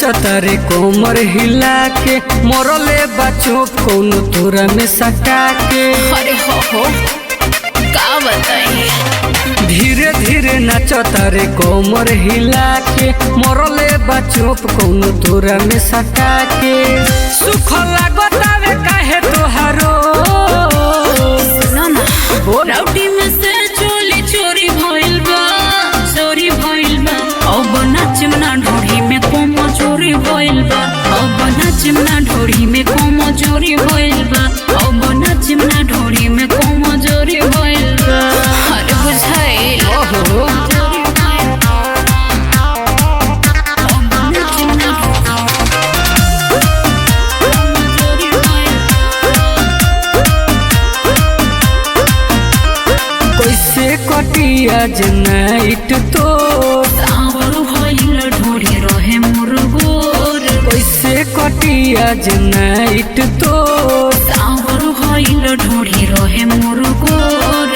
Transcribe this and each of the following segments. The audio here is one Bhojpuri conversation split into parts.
नाचता रे कोमर हिला के मोरले बच्चों कौन तोरा में सटा के। अरे हो का बताइए। धीरे धीरे नाचता रे कोमर हिला के मोरले बच्चों कौन तोरा में सटा के। सुख लागता वे काहे तोहारो सुनो ना राउटी में से चोली चोरी भइल बा चोरी भइल बा। अब नाचम ना ढोरी में कोमो चोरी भइल बा। अब नाचम ना ढोरी में कोमो चोरी भइल बा। अब नाचम ना ढोरी में कोमो चोरी भइल बा। अरे बुझाइल ओहो चोरी भइल बा। अब नाचम ना चोरी भइल कैसे कटिया नाइट तो सावर भइल ढोरी रहे मोर गोर। कैसे कटिया नाइट तो सावर भइल ढोरी रहे मोर गोर।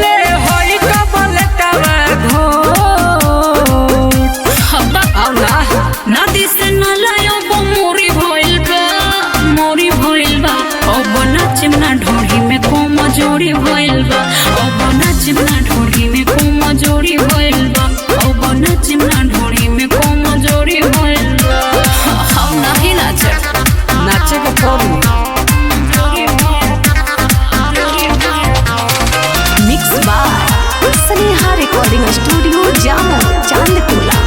ले होई कबलटवा घोट हब्बा आओ ना नदी से न लायो वो मोरी भइल बा मोरी भइल बा। अब नाचम ना ढोरी में कोमो जोड़ी भइल बा। अब नाचम ना ढोरी में कोमो जोड़ी भइल बा। अब नाचम ना ढोरी में कोमो जोड़ी भइल बा। हम नहीं नाचब नाचे के पड़ी mix by Sneha recording studio Jamo Chandtola.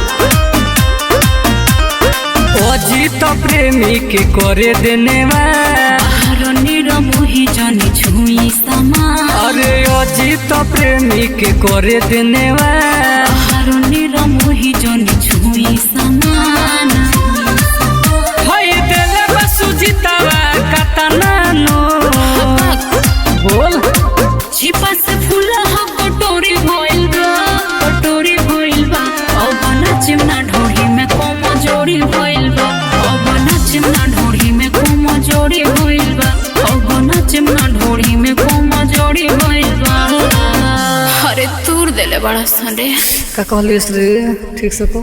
Ajit प्रेमी के करे देने मोही जानी छुई समा। अरे अजीत प्रेमी के करे देने मोही जानी छुई समान। हई दिल बसुजितवा कतना नो बोल छिपा से फूला कटोरी भइल बा कटोरी भइल बा। अब नाचम ना ढोरी में कोमो जोड़ी भइल बा। अब नाचम ना ढोरी में कोमो जोड़ी भइल बा। अब नाचम ना ढोरी में कोमो जोड़ी भइल बा। अरे तूर देले बड़ा संडे का कहलिस रे ठीक से को।